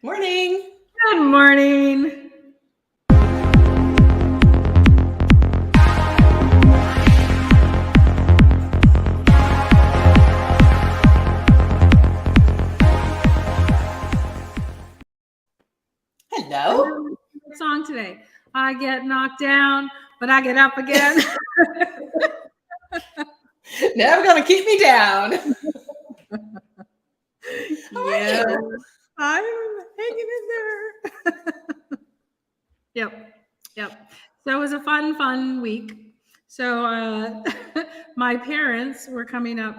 Morning. Good morning. Hello. Song today. I get knocked down, but I get up again. Never gonna keep me down. Yeah, I'm hanging in there. Yep. So it was a fun week. So my parents were coming up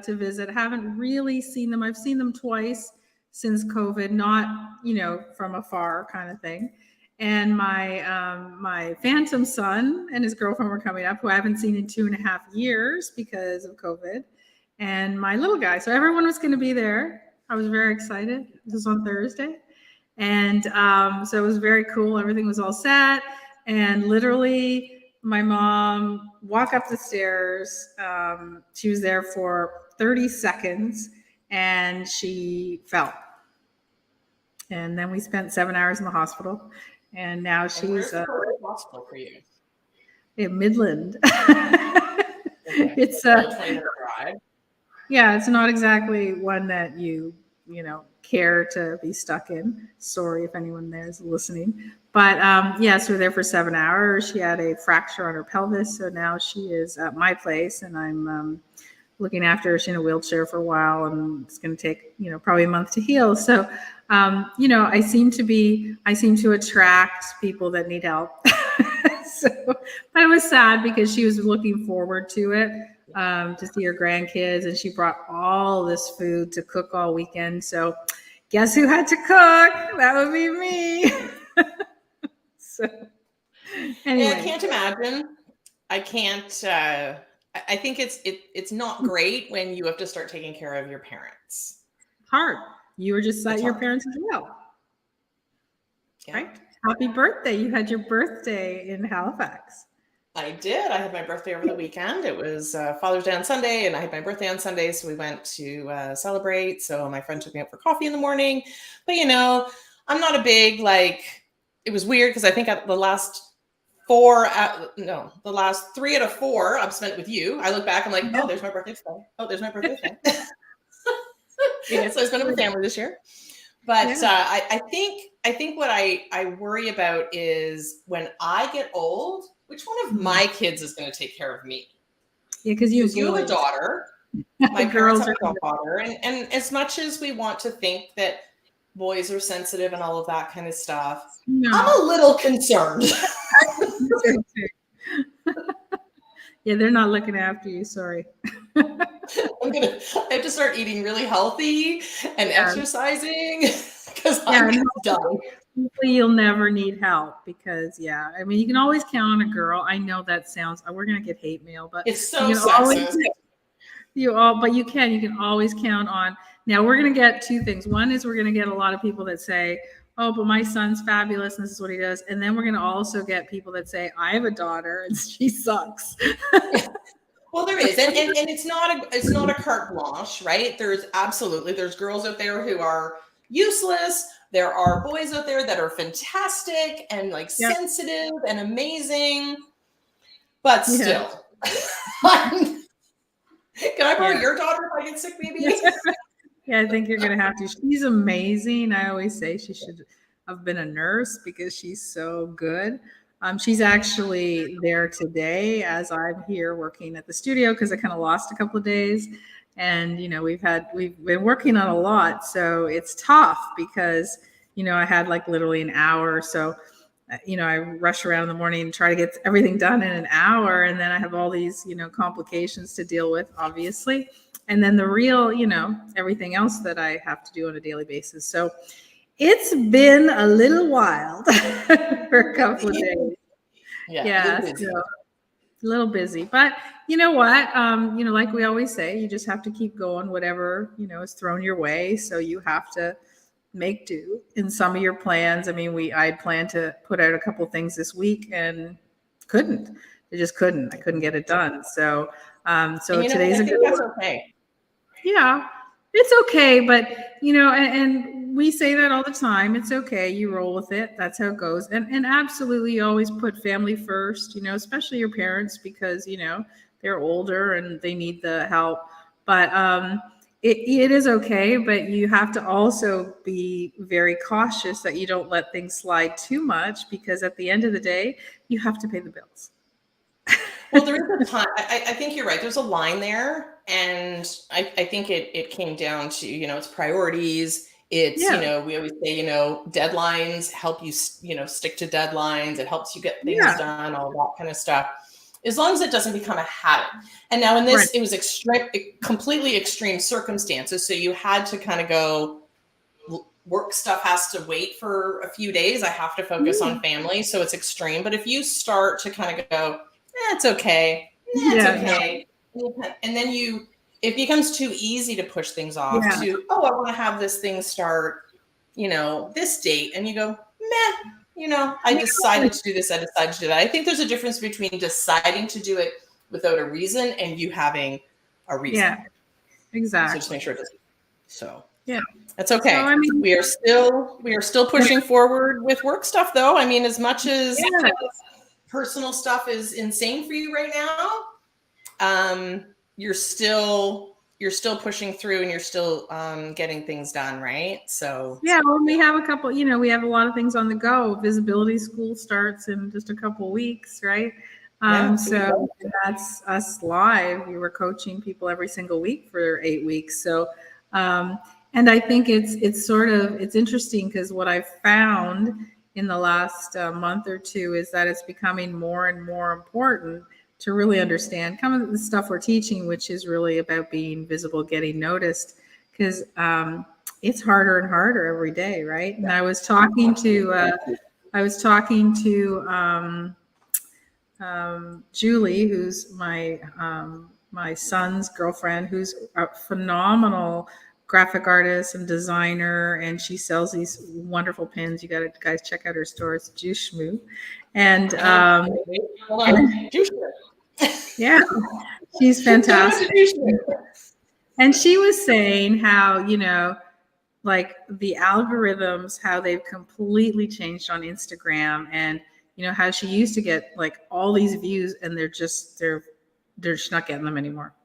to visit. Haven't really seen them. I've seen them twice since COVID, not from afar kind of thing. And my phantom son and his girlfriend were coming up, who I haven't seen in 2.5 years because of COVID, and my little guy. So everyone was going to be there. I was very excited. This was on Thursday. And so it was very cool. Everything was all set. And literally, my mom walked up the stairs. She was there for 30 seconds and she fell. And then we spent 7 hours in the hospital. And now she's the hospital for you? In Midland. Okay. It's a 20-minute drive. Yeah, it's not exactly one that you care to be stuck in. Sorry if anyone there is listening. But so we're there for 7 hours. She had a fracture on her pelvis, so now she is at my place, and I'm looking after her. She's in a wheelchair for a while, and it's going to take probably a month to heal. So I seem to attract people that need help. But it was sad because she was looking forward to it. To see her grandkids, and she brought all this food to cook all weekend. So guess who had to cook? That would be me. So anyway. Yeah, I can't imagine. I can't. I think it's not great when you have to start taking care of your parents. Hard. You were just at your parents as well. Yeah. Right? Happy birthday. You had your birthday in Halifax. I did. I had my birthday over the weekend. It was Father's Day on Sunday, and I had my birthday on Sunday, so we went to celebrate. So my friend took me out for coffee in the morning. But, I'm not a big, it was weird because I think at the last 3 out of 4 I've spent with you. I look back, I'm like, oh, there's my birthday today. Oh, there's my birthday today. So I spent it with family this year. But I think what I worry about is when I get old, which one of my kids is going to take care of me? Yeah, because you have a daughter. My parents have a daughter. And as much as we want to think that boys are sensitive and all of that kind of stuff, I'm a little concerned. Yeah, they're not looking after you. Sorry. I have to start eating really healthy and exercising because I'm done. You'll never need help because you can always count on a girl. I know that sounds, we're going to get hate mail, but it's so sexist. But you can always count on. Now we're going to get 2 things. One is we're going to get a lot of people that say, oh, but my son's fabulous and this is what he does. And then we're going to also get people that say, I have a daughter and she sucks. Well, there is. And it's not a carte blanche, right? There's girls out there who are useless. There are boys out there that are fantastic and sensitive and amazing, but still. Can I borrow your daughter if I get sick, maybe? Yeah, I think you're going to have to. She's amazing. I always say she should have been a nurse because she's so good. She's actually there today as I'm here working at the studio because I kind of lost a couple of days. And, we've been working on a lot. So it's tough because, I had literally an hour. So, I rush around in the morning and try to get everything done in an hour. And then I have all these, complications to deal with, obviously. And then the real, everything else that I have to do on a daily basis. So it's been a little wild for a couple of days. Yeah. A little busy, but you know what? Like we always say, you just have to keep going, whatever, is thrown your way. So you have to make do in some of your plans. I mean, I had planned to put out a couple things this week and couldn't. I just couldn't. I couldn't get it done. So today's a good one. That's okay. Yeah, it's okay. But, and we say that all the time. It's okay. You roll with it. That's how it goes. And absolutely always put family first, especially your parents, because, they're older and they need the help. But it is okay, but you have to also be very cautious that you don't let things slide too much, because at the end of the day, you have to pay the bills. Well, there is a time. I think you're right. There's a line there, and I think it came down to it's priorities. It's Yeah. we always say deadlines help you stick to deadlines. It helps you get things Yeah. done, all that kind of stuff. As long as it doesn't become a habit. And now in this, Right. it was completely extreme circumstances. So you had to kind of go. Work stuff has to wait for a few days. I have to focus on family, so it's extreme. But if you start to kind of go, it's okay. It's Yeah. okay. And then it becomes too easy to push things off Yeah. to, I want to have this thing start, this date. And you go, meh, I decided to do this. I decided to do that. I think there's a difference between deciding to do it without a reason and you having a reason. Yeah, exactly. So just make sure it doesn't. So yeah, that's okay. So, I mean, we are still pushing forward with work stuff, though. I mean, as much as personal stuff is insane for you right now, you're still pushing through and you're still getting things done, right? So yeah, well, we have a couple. We have a lot of things on the go. Visibility school starts in just a couple weeks, right? So that's us live. We were coaching people every single week for 8 weeks. So, and I think it's interesting, because what I've found in the last month or two is that it's becoming more and more important to really understand kind of the stuff we're teaching, which is really about being visible, getting noticed, because it's harder and harder every day, right? And I was talking to Julie, who's my son's girlfriend, who's a phenomenal graphic artist and designer, and she sells these wonderful pins. You got to guys check out her store. It's Juice Schmoo. And yeah, she's fantastic. And she was saying how, like the algorithms, how they've completely changed on Instagram, and how she used to get like all these views, and they're just not getting them anymore.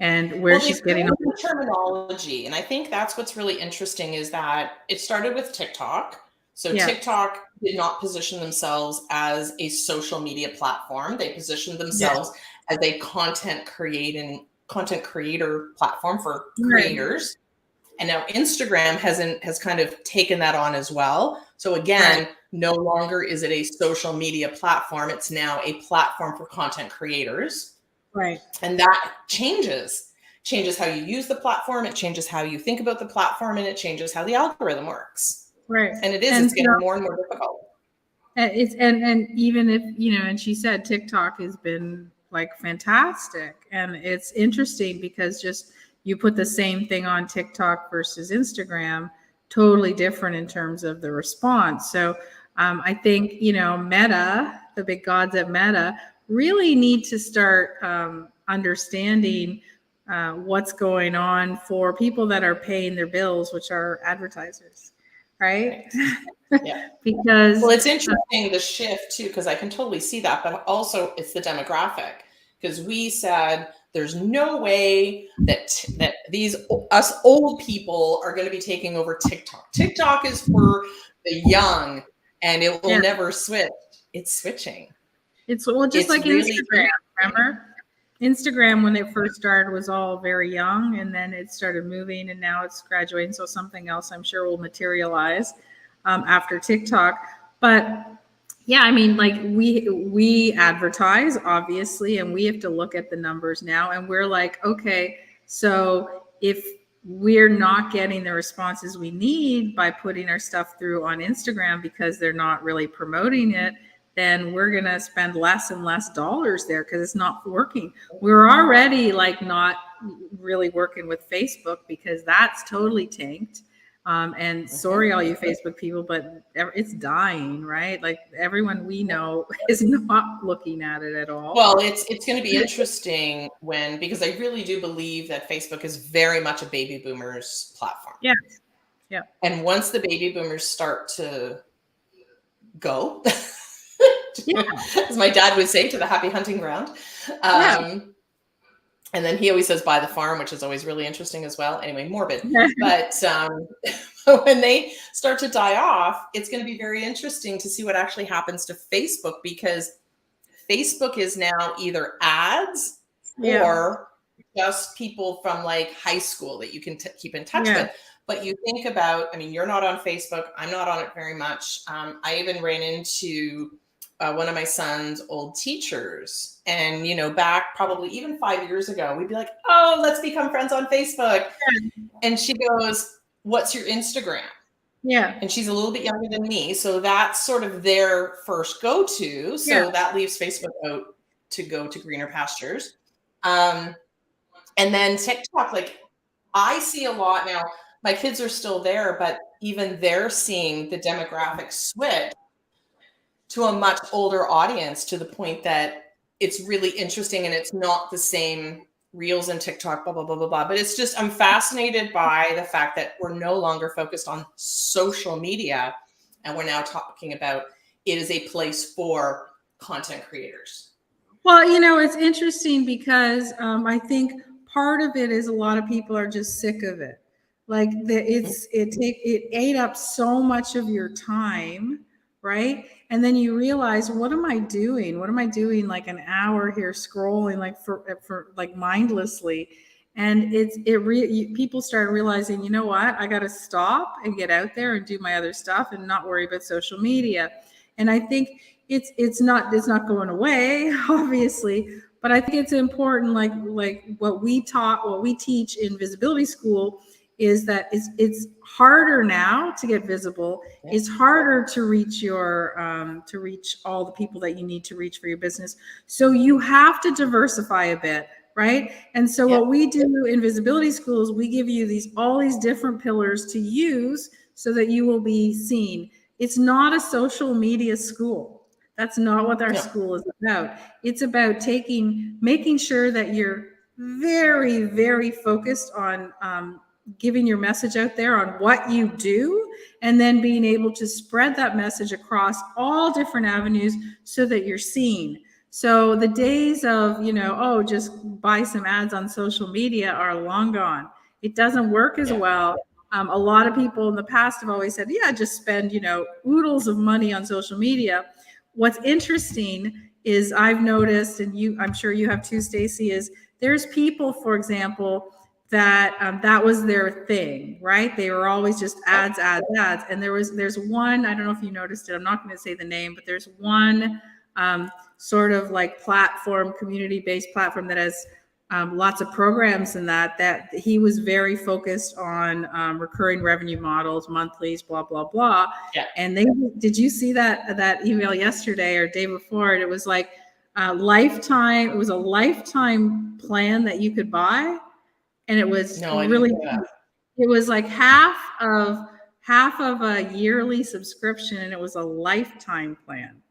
And where she's getting the terminology. And I think that's what's really interesting, is that it started with TikTok. So TikTok did not position themselves as a social media platform. They positioned themselves as a content creator platform for creators. And now Instagram has kind of taken that on as well. So again, no longer is it a social media platform. It's now a platform for content creators. Right. And that changes how you use the platform. It changes how you think about the platform, and it changes how the algorithm works. Right. And it's getting more and more difficult. And even if, and she said TikTok has been like fantastic. And it's interesting because just you put the same thing on TikTok versus Instagram, totally different in terms of the response. So I think, Meta, the big gods at Meta, really need to start understanding what's going on for people that are paying their bills, which are advertisers, right? Yeah. Because it's interesting, the shift too, because I can totally see that, but also it's the demographic, because we said there's no way that us old people are going to be taking over TikTok. TikTok is for the young, and it will never switch. It's switching. It's just like really Instagram. Remember, Instagram when it first started was all very young, and then it started moving, and now it's graduating. So something else, I'm sure, will materialize after TikTok. But yeah, I mean, like we advertise, obviously, and we have to look at the numbers now, and we're like, okay, so if we're not getting the responses we need by putting our stuff through on Instagram because they're not really promoting it, then we're going to spend less and less dollars there because it's not working. We're already like not really working with Facebook because that's totally tanked. And sorry, all you Facebook people, but it's dying, right? Like everyone we know is not looking at it at all. Well, it's going to be interesting because I really do believe that Facebook is very much a baby boomers platform. Yeah. Yeah. And once the baby boomers start to go, Yeah. as my dad would say, to the happy hunting ground. Yeah. And then he always says buy the farm, which is always really interesting as well. Anyway, morbid. Yeah. But when they start to die off, it's going to be very interesting to see what actually happens to Facebook, because Facebook is now either ads or just people from like high school that you can keep in touch with. But you think about, I mean, you're not on Facebook. I'm not on it very much. I even ran into one of my son's old teachers. And, you know, back probably even 5 years ago, we'd be like, oh, let's become friends on Facebook. And she goes, what's your Instagram? Yeah. And she's a little bit younger than me. So that's sort of their first go-to. So that leaves Facebook out to go to greener pastures. And then TikTok, like I see a lot now, my kids are still there, but even they're seeing the demographic switch to a much older audience, to the point that it's really interesting, and it's not the same reels and TikTok, blah, blah, blah, blah, blah. But it's just, I'm fascinated by the fact that we're no longer focused on social media, and we're now talking about it is a place for content creators. Well, you know, it's interesting because I think part of it is a lot of people are just sick of it. Like it ate up so much of your time, right? And then you realize, what am I doing? What am I doing? Like an hour here scrolling, like for like mindlessly. And people start realizing, you know what? I got to stop and get out there and do my other stuff and not worry about social media. And I think it's not going away, obviously, but I think it's important, like what we teach in visibility school is that it's harder now to get visible. It's harder to reach to reach all the people that you need to reach for your business. So you have to diversify a bit, right? And so what we do in visibility schools, we give you all these different pillars to use so that you will be seen. It's not a social media school. That's not what our school is about. It's about making sure that you're very, very focused on giving your message out there on what you do, and then being able to spread that message across all different avenues so that you're seen. So the days of, just buy some ads on social media are long gone. It doesn't work as well. A lot of people in the past have always said, yeah, just spend, oodles of money on social media. What's interesting is I've noticed, and I'm sure you have too, Stacey, is there's people, for example, that was their thing, right? They were always just ads. And there's one, I don't know if you noticed it, I'm not going to say the name, but there's one sort of like platform, community-based platform that has lots of programs in that he was very focused on recurring revenue models, monthlies, blah, blah, blah. Yeah. And did you see that email yesterday or day before? It was like lifetime. It was a lifetime plan that you could buy. And it was it was like half of a yearly subscription, and it was a lifetime plan.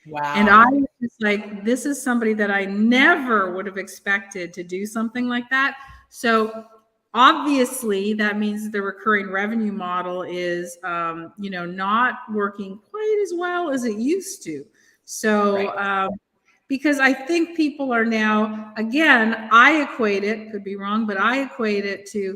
Wow. And I was just like, this is somebody that I never would have expected to do something like that. So obviously that means the recurring revenue model is, not working quite as well as it used to. So, because I think people are now, again, I equate it, could be wrong, but I equate it to,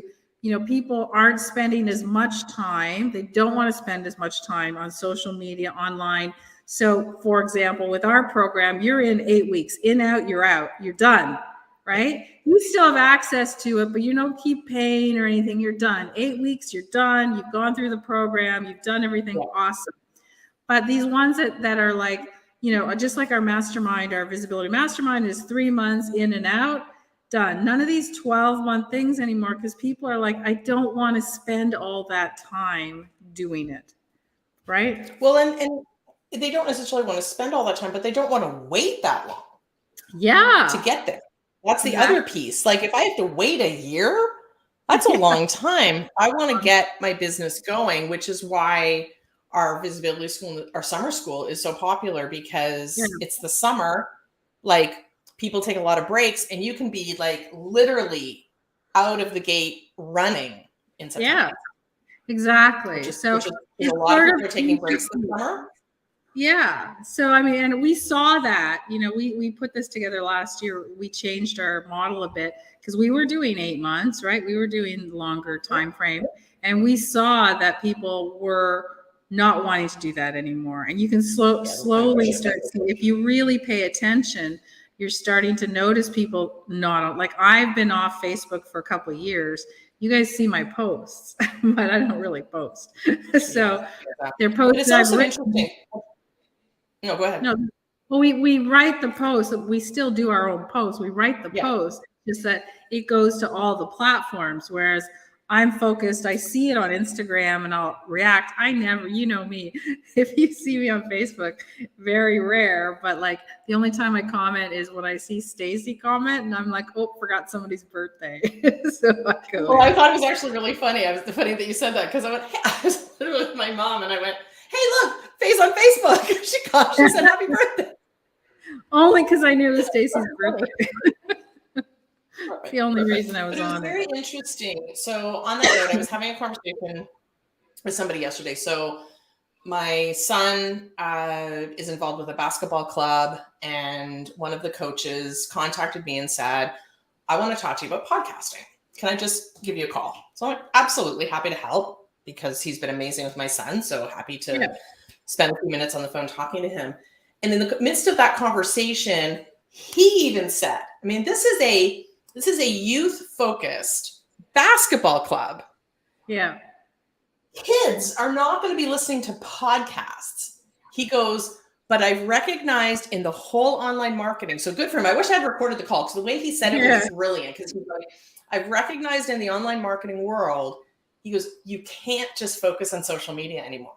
people aren't spending as much time. They don't want to spend as much time on social media, online. So, for example, with our program, you're in 8 weeks, in, out, you're out, you're done, right? You still have access to it, but you don't keep paying or anything. You're done. 8 weeks, you're done. You've gone through the program. You've done everything. Awesome. But these ones that are like, just like our mastermind, our visibility mastermind is 3 months in and out, done. None of these 12-month things anymore, because people are like, I don't want to spend all that time doing it, right? Well, and they don't necessarily want to spend all that time, but they don't want to wait that long. To get there. That's the other piece. Like if I have to wait a year, that's a long time. I want to get my business going, which is why our visibility school, our summer school is so popular, because it's the summer. Like people take a lot of breaks, and you can be like literally out of the gate running in September. Exactly. So which is a it's lot of sort people of are taking breaks this summer. yeah. So I mean, and we saw that, we put this together last year. We changed our model a bit because we were doing 8 months, right? We were doing longer time frame, and we saw that people were not wanting to do that anymore. And you can slowly start seeing, if you really pay attention, you're starting to notice people not like, I've been off Facebook for a couple of years. You guys see my posts, but I don't really post. So they're posts. But it's also interesting. No, go ahead. No, well, we write the post. We still do our own post. We write the post, just that it goes to all the platforms. Whereas I'm focused, I see it on Instagram and I'll react. I never, you know me, if you see me on Facebook, very rare. But like the only time I comment is when I see Stacy comment and I'm like, oh, forgot somebody's birthday. So I go. Well, I thought it was actually really funny. It was funny that you said that because I went, hey, I was literally with my mom and I went, hey, look, Faye's on Facebook. She said happy birthday. Only because I knew it was Stacy's birthday. The only reason I was on it. Very interesting. So on that note, I was having a conversation with somebody yesterday. So my son is involved with a basketball club, and one of the coaches contacted me and said, I want to talk to you about podcasting. Can I just give you a call? So I'm absolutely happy to help because he's been amazing with my son. So happy to spend a few minutes on the phone talking to him. And in the midst of that conversation, he even said, I mean, this is a youth-focused basketball club. Yeah. Kids are not going to be listening to podcasts. He goes, but I've recognized in the whole online marketing, so good for him. I wish I had recorded the call because the way he said it was brilliant. Because he's like, I've recognized in the online marketing world, he goes, you can't just focus on social media anymore.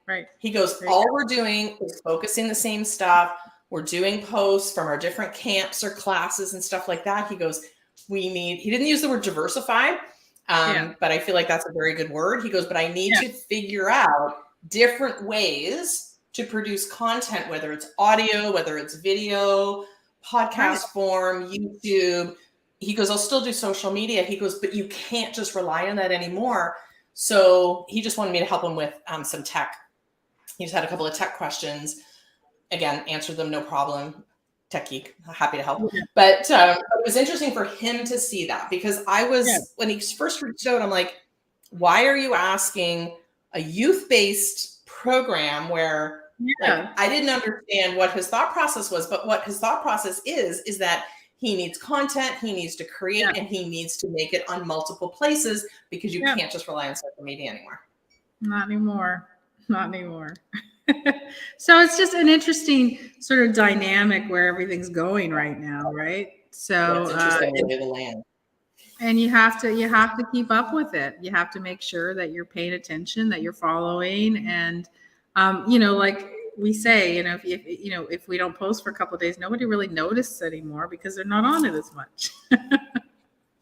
Right. He goes, all we're doing is focusing the same stuff. We're doing posts from our different camps or classes and stuff like that. He goes, he didn't use the word diversify, but I feel like that's a very good word. He goes, but I need to figure out different ways to produce content, whether it's audio, whether it's video, podcast form, YouTube. He goes, I'll still do social media. He goes, but you can't just rely on that anymore. So he just wanted me to help him with some tech. He just had a couple of tech questions. Again, answered them, no problem. Tech geek, happy to help. But it was interesting for him to see that because when he first reached out, I'm like, why are you asking a youth-based program where I didn't understand what his thought process was, but what his thought process is that he needs content, he needs to create, and he needs to make it on multiple places because you can't just rely on social media anymore. Not anymore. So it's just an interesting sort of dynamic where everything's going right now, right? So it's interesting the lay of the land. And you have to keep up with it. You have to make sure that you're paying attention, that you're following, and like we say, if we don't post for a couple of days, nobody really notices anymore because they're not on it as much.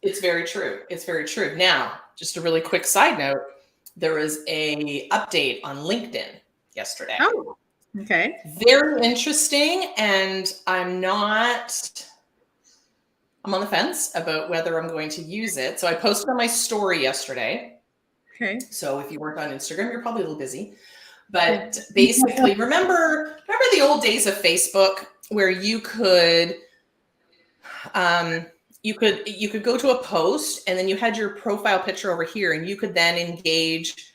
It's very true. It's very true. Now, just a really quick side note, there was a update on LinkedIn yesterday. Oh, okay. Very interesting. And I'm on the fence about whether I'm going to use it. So I posted on my story yesterday. Okay. So if you weren't on Instagram, you're probably a little busy. But basically, remember the old days of Facebook where you could go to a post and then you had your profile picture over here and you could then engage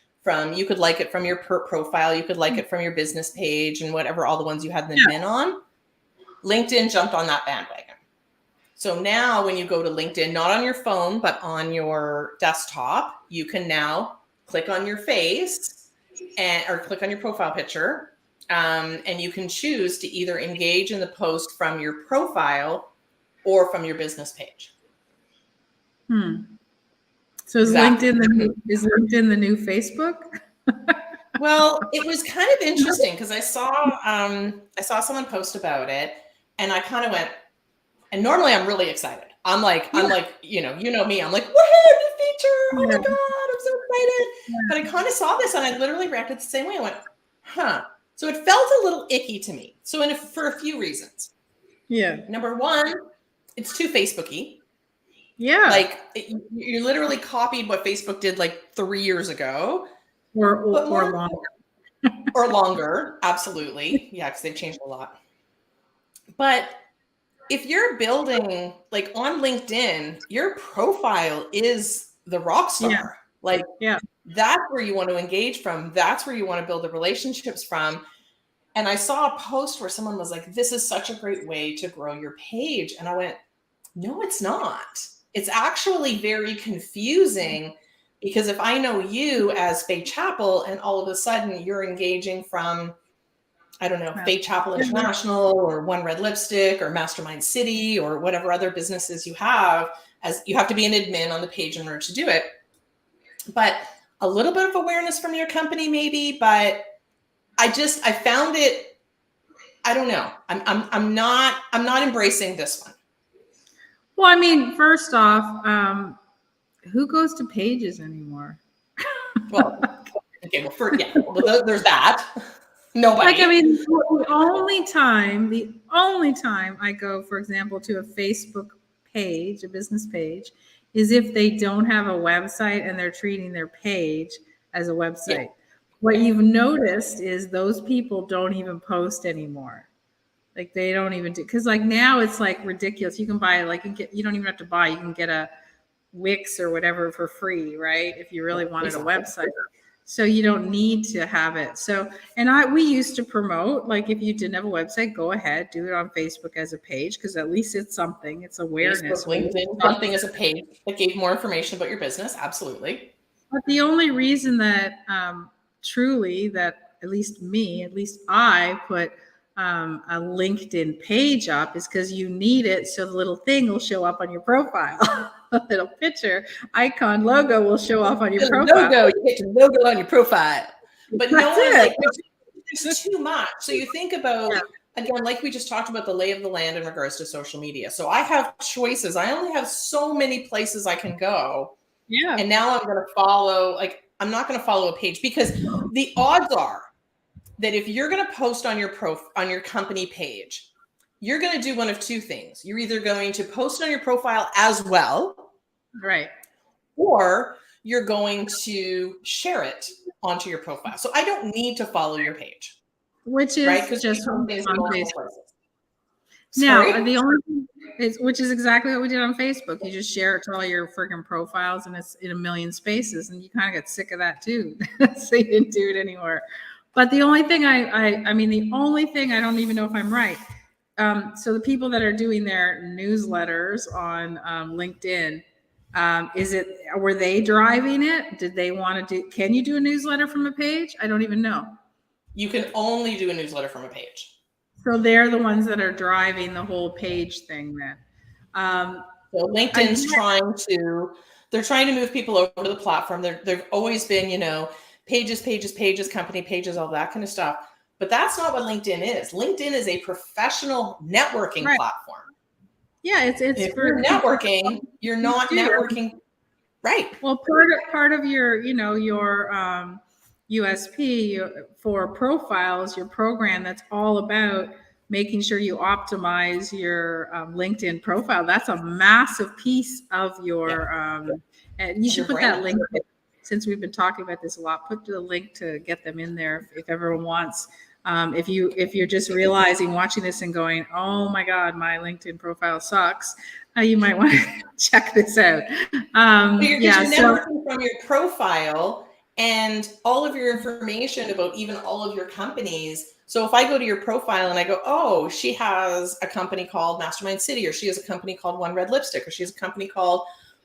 you could like it from your profile, you could like it from your business page and whatever, all the ones you had them been on. LinkedIn jumped on that bandwagon. So now when you go to LinkedIn, not on your phone, but on your desktop, you can now click on your face or click on your profile picture. And you can choose to either engage in the post from your profile or from your business page. So is LinkedIn the new Facebook? Well, it was kind of interesting because I saw someone post about it, and I kind of went. And normally I'm really excited. I'm like, me. I'm like, woohoo, new feature! Oh my god, I'm so excited! But I kind of saw this, and I literally reacted the same way. I went, huh. So it felt a little icky to me. So for a few reasons. Yeah. Number one, it's too Facebook-y. Yeah. Like you literally copied what Facebook did like 3 years ago. But or more longer. or longer, absolutely. Yeah, because they've changed a lot. But if you're building like on LinkedIn, your profile is the rock Yeah, star. Like yeah. that's where you want to engage from. That's where you want to build the relationships from. And I saw a post where someone was like, this is such a great way to grow your page. And I went, no, it's not. It's actually very confusing because if I know you as Faye Chapel and all of a sudden you're engaging from, I don't know, Yeah. Faye Chapel International or One Red Lipstick or Mastermind City or whatever other businesses you have, as you have to be an admin on the page in order to do it. But a little bit of awareness from your company, maybe, but I found it, I don't know. I'm not embracing this one. Well, I mean, first off, who goes to pages anymore? Well, okay, well, there's that. Nobody. Like, I mean, the only time I go, for example, to a Facebook page, a business page, is if they don't have a website and they're treating their page as a website. Yeah. What you've noticed is those people don't even post anymore. Like they don't even do, because like now it's like ridiculous. You can buy like you don't even have to buy. You can get a Wix or whatever for free, right? If you really wanted a website. So you don't need to have it. So, and we used to promote, like if you didn't have a website, go ahead, do it on Facebook as a page, because at least it's something, it's awareness. Facebook, LinkedIn, something as a page that gave more information about your business. Absolutely. But the only reason that truly that at least I put a LinkedIn page up is because you need it, so the little thing will show up on your profile. A little picture, icon, logo will show up on your profile. Logo, you get your logo on your profile. But no That's one, it. like, there's too much. So you think about, again, like we just talked about the lay of the land in regards to social media. So I have choices. I only have so many places I can go. Yeah. And now I'm going to follow, like, I'm not going to follow a page because the odds are that if you're going to post on your company page, you're going to do one of two things. You're either going to post on your profile as well, right, or you're going to share it onto your profile. So I don't need to follow your page, which is right? just on Facebook. Sorry? Now, the only thing is, which is exactly what we did on Facebook. You just share it to all your freaking profiles, and it's in a million spaces, and you kind of get sick of that too. So you didn't do it anymore. But the only thing I mean, the only thing I don't even know if I'm right. So the people that are doing their newsletters on LinkedIn, were they driving it? Did they want to do? Can you do a newsletter from a page? I don't even know. You can only do a newsletter from a page. So they're the ones that are driving the whole page thing then. So LinkedIn's they're trying to move people over to the platform. There've always been, pages, company pages, all that kind of stuff. But that's not what LinkedIn is. LinkedIn is a professional networking platform. Yeah, it's if you're networking, you're not networking. Right. Well, part of your, your USP for profiles, your program that's all about making sure you optimize your LinkedIn profile. That's a massive piece of your, and you should put that link, since we've been talking about this a lot, put the link to get them in there if everyone wants. If you're just realizing, watching this and going, oh my God, my LinkedIn profile sucks, you might want to check this out. You're networking from your profile and all of your information about even all of your companies. So if I go to your profile and I go, oh, she has a company called Mastermind City, or she has a company called One Red Lipstick, or she has a company called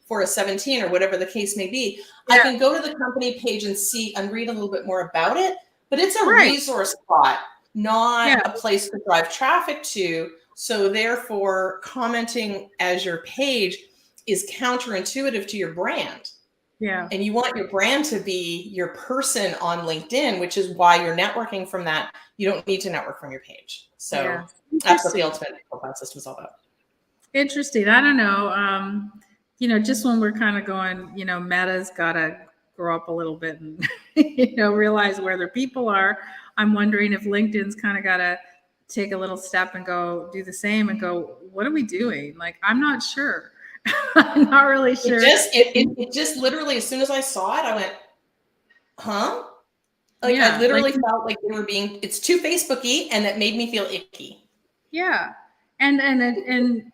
For a 17, or whatever the case may be, I can go to the company page and see and read a little bit more about it. But it's a resource spot, not a place to drive traffic to. So therefore, commenting as your page is counterintuitive to your brand. Yeah. And you want your brand to be your person on LinkedIn, which is why you're networking from that. You don't need to network from your page. So that's what the ultimate profile system is all about. Interesting. I don't know. Just when we're kind of going, Meta's got to grow up a little bit and, realize where their people are. I'm wondering if LinkedIn's kind of got to take a little step and go do the same and go, what are we doing? Like, I'm not sure. I'm not really sure. It just literally, as soon as I saw it, I went, huh? Like, I literally felt like they were being, it's too Facebooky, and that made me feel icky. Yeah. And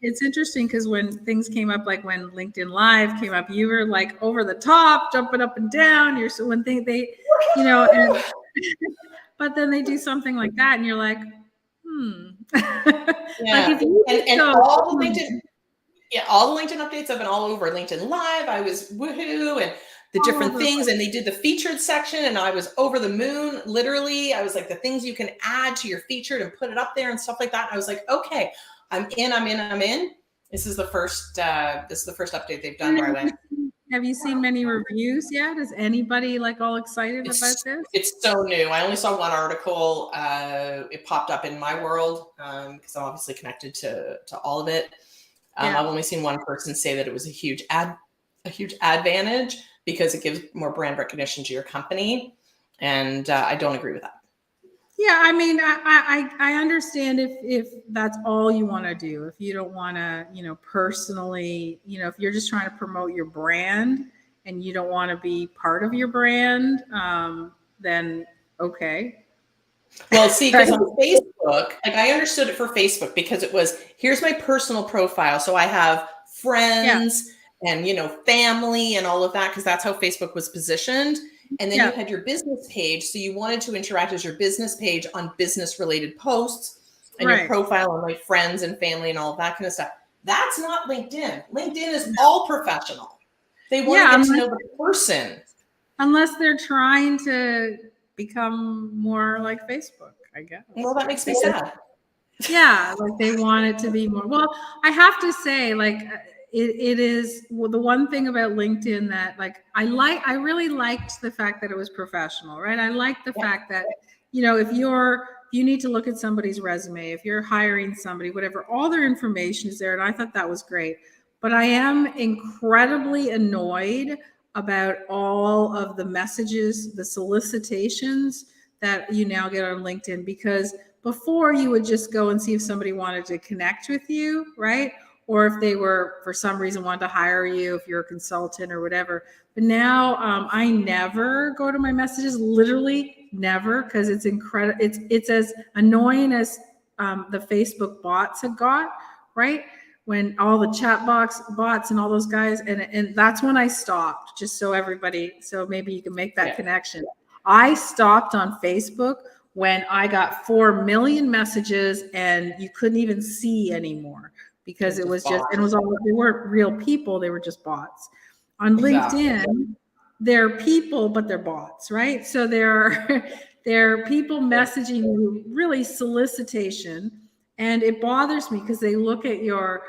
it's interesting because when things came up, like when LinkedIn Live came up, you were like over the top, jumping up and down. You're so when they, you know, and but then they do something like that, and you're like, Yeah. Like if you and go, all the LinkedIn, all the LinkedIn updates have been all over LinkedIn Live. I was woohoo, and the different things, and they did the featured section, and I was over the moon. Literally, I was like, the things you can add to your featured and put it up there and stuff like that. I was like, okay, I'm in. This is the first update they've done where I went. Have you seen many reviews yet? Is anybody like all excited about this? It's so new. I only saw one article. It popped up in my world because I'm obviously connected to all of it. I've only seen one person say that it was a huge advantage because it gives more brand recognition to your company, and I don't agree with that. Yeah, I mean, I understand if that's all you want to do. If you don't want to, personally, if you're just trying to promote your brand and you don't want to be part of your brand, then okay. Well, see, because on Facebook, like I understood it for Facebook because it was, here's my personal profile. So I have friends and, family and all of that, because that's how Facebook was positioned. And then you had your business page. So you wanted to interact as your business page on business related posts and your profile on like friends and family and all of that kind of stuff. That's not LinkedIn. LinkedIn is all professional. They want to get to know the person. Unless they're trying to become more like Facebook, I guess. Well, that makes me sad. Yeah, like they want it to be more. Well, I have to say, like it is the one thing about LinkedIn that like I really liked the fact that it was professional, right? I like the fact that, if you need to look at somebody's resume, if you're hiring somebody, whatever, all their information is there. And I thought that was great. But I am incredibly annoyed about all of the messages, the solicitations that you now get on LinkedIn, because before you would just go and see if somebody wanted to connect with you, right? Or if they were, for some reason, wanted to hire you, if you're a consultant or whatever. But now I never go to my messages, literally never, because it's incredible. It's as annoying as the Facebook bots have got, right? When all the chat bots and all those guys, and that's when I stopped, just so maybe you can make that connection. I stopped on Facebook when I got 4 million messages and you couldn't even see anymore because it was just, and it was all, they weren't real people, they were just bots. On LinkedIn, they're people, but they're bots, right? So they're people messaging you, really solicitation. And it bothers me because they'll look at your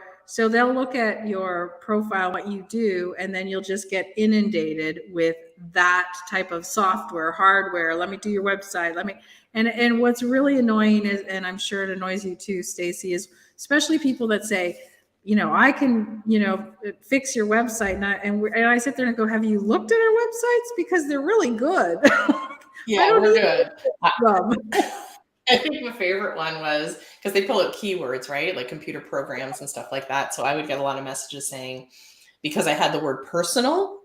profile, what you do, and then you'll just get inundated with that type of software, hardware. Let me do your website. And what's really annoying is, and I'm sure it annoys you too, Stacy, is especially people that say, I can, fix your website. And I sit there and go, have you looked at our websites? Because they're really good. Yeah, we're good. I think my favorite one was because they pull out keywords, right? Like computer programs and stuff like that. So I would get a lot of messages saying, because I had the word personal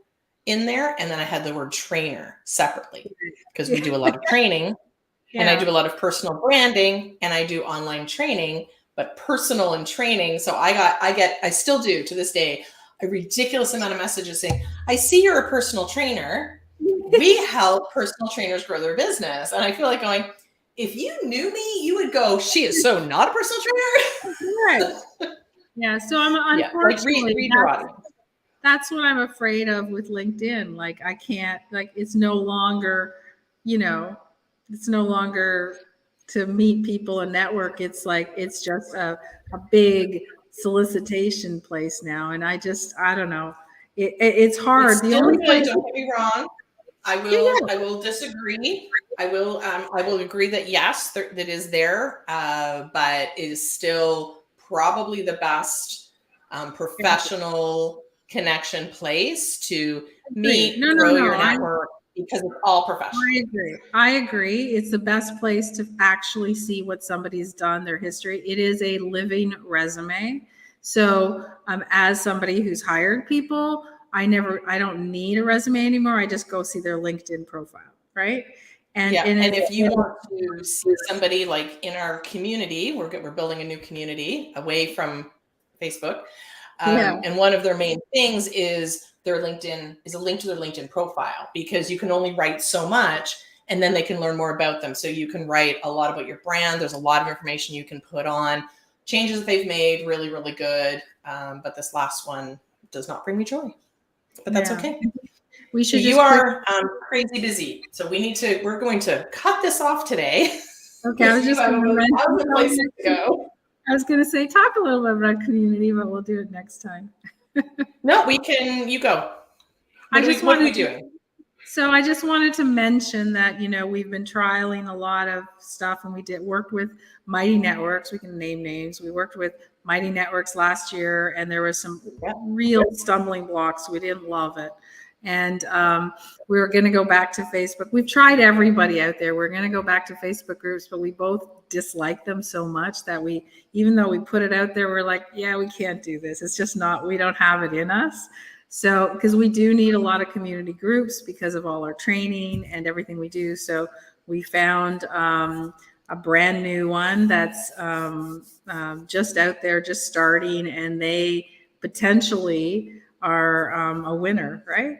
in there, and then I had the word trainer separately, because we do a lot of training and I do a lot of personal branding and I do online training, but personal and training. So I still do to this day, a ridiculous amount of messages saying, I see you're a personal trainer. We help personal trainers grow their business. And I feel like going, if you knew me, you would go, she is so not a personal trainer. Right. Yeah. So I'm unfortunately, read your audience. That's what I'm afraid of with LinkedIn. Like I can't, like it's no longer, it's no longer to meet people and network. It's like, it's just a big solicitation place now. And I don't know. It's hard. It's still good, don't get me wrong. I will disagree. I will agree that yes, that is there, but it is still probably the best professional connection place to meet, grow your network, because it's all professional. I agree. It's the best place to actually see what somebody's done, their history. It is a living resume. So as somebody who's hired people, I don't need a resume anymore. I just go see their LinkedIn profile, right? And, Yeah, and and it's, if you want to see somebody like in our community, we're building a new community away from Facebook. yeah, And one of their main things is their LinkedIn is a link to their LinkedIn profile, because you can only write so much and then they can learn more about them. So you can write a lot about your brand. There's a lot of information you can put on changes that they've made, really, really good. But this last one does not bring me joy, but that's yeah. okay. We So should you just quick. are crazy busy. So we're going to cut this off today. Okay, I was You just have going a to mention. thousand places to go. I was going to say talk a little bit about community, but we'll do it next time. No, you go. What are we doing? So I just wanted to mention that, we've been trialing a lot of stuff, and we worked with Mighty Networks. We can name names. We worked with Mighty Networks last year, and there was some real stumbling blocks. We didn't love it. And we were going to go back to Facebook. We've tried everybody out there. We're going to go back to Facebook groups, but we both dislike them so much that even though we put it out there, we're like, yeah, we can't do this. It's just not, we don't have it in us. So, because we do need a lot of community groups because of all our training and everything we do. So we found a brand new one that's just out there, just starting, and they potentially are a winner, right?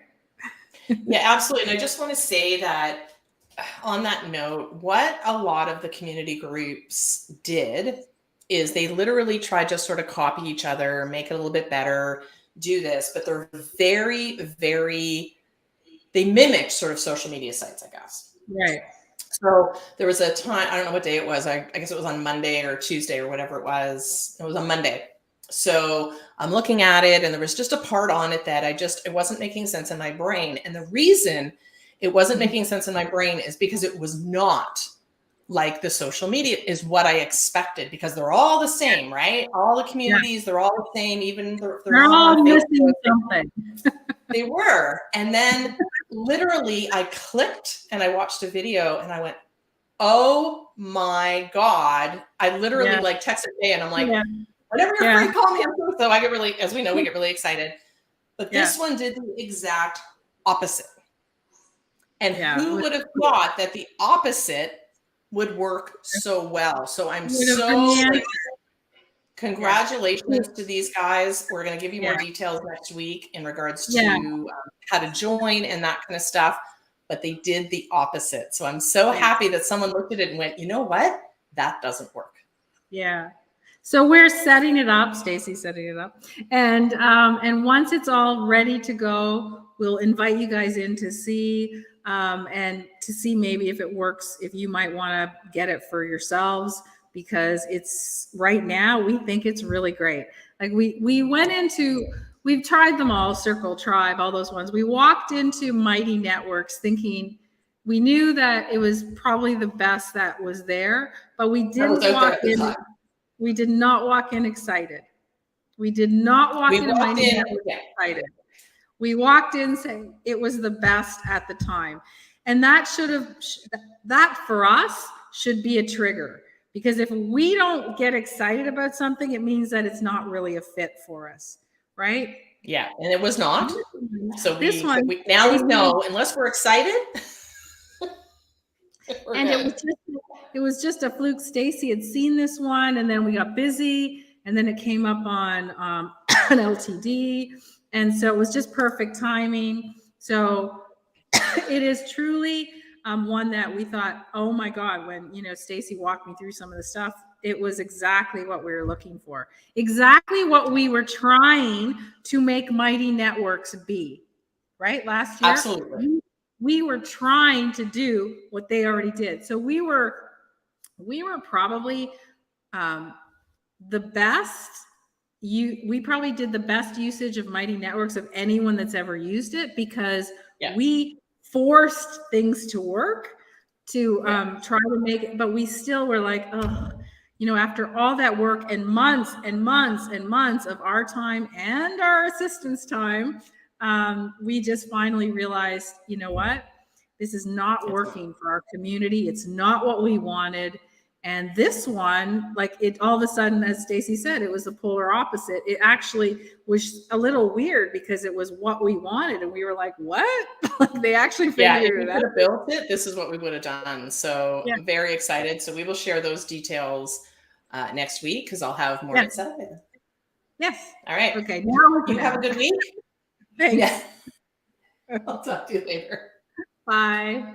Yeah, absolutely. And I just want to say that on that note, what a lot of the community groups did is they literally tried to sort of copy each other, make it a little bit better, do this, but they're very, very, they mimicked sort of social media sites, I guess. Right. So there was a time, I don't know what day it was. I guess it was on Monday or Tuesday or whatever it was. It was on Monday. So I'm looking at it, and there was just a part on it that it wasn't making sense in my brain. And the reason it wasn't making sense in my brain is because it was not like the social media is what I expected, because they're all the same, right? All the communities, they're all the same, even they're not all on missing Facebook. something. They were. And then literally I clicked and I watched a video and I went, oh my God. I literally texted Jay and I'm like, whenever you're free, call me. So I get really, as we know, we get really excited. But this one did the exact opposite. And who would have thought that the opposite would work so well? So I'm congratulations to these guys. We're going to give you more details next week in regards to how to join and that kind of stuff. But they did the opposite. So I'm so happy that someone looked at it and went, you know what? That doesn't work. Yeah. So we're setting it up. Stacy's setting it up. And once it's all ready to go, we'll invite you guys in to see and to see maybe if it works, if you might want to get it for yourselves, because it's right now, we think it's really great. Like we've tried them all, Circle, Tribe, all those ones. We walked into Mighty Networks thinking, we knew that it was probably the best that was there, but we didn't walk in. We did not walk in excited. We did not walk in Mighty Networks excited. We walked in saying it was the best at the time. And that for us should be a trigger, because if we don't get excited about something, it means that it's not really a fit for us, right? Yeah, and it was not. So we now know, unless we're excited. And it was just a fluke. Stacy had seen this one, and then we got busy, and then it came up on an LTD, and so it was just perfect timing. So it is truly one that we thought, oh my God, when Stacy walked me through some of the stuff, it was exactly what we were looking for, exactly what we were trying to make Mighty Networks be, right? Last year, absolutely. We were trying to do what they already did. So we were probably the best. We probably did the best usage of Mighty Networks of anyone that's ever used it, because we forced things to work to try to make it, but we still were like, oh, after all that work and months and months and months of our time and our assistants' time, we just finally realized, you know what? This is not working for our community. It's not what we wanted. And this one, like it all of a sudden, as Stacy said, it was the polar opposite. It actually was a little weird because it was what we wanted. And we were like, what? Like they actually Yeah, if figured we it could out. have built it, this is what we would have done. So Yeah. very excited. So we will share those details next week because I'll have more Yes. excited. Yes. All right. Okay. Now You have a good week. Thanks. Yeah. I'll talk to you later. Bye.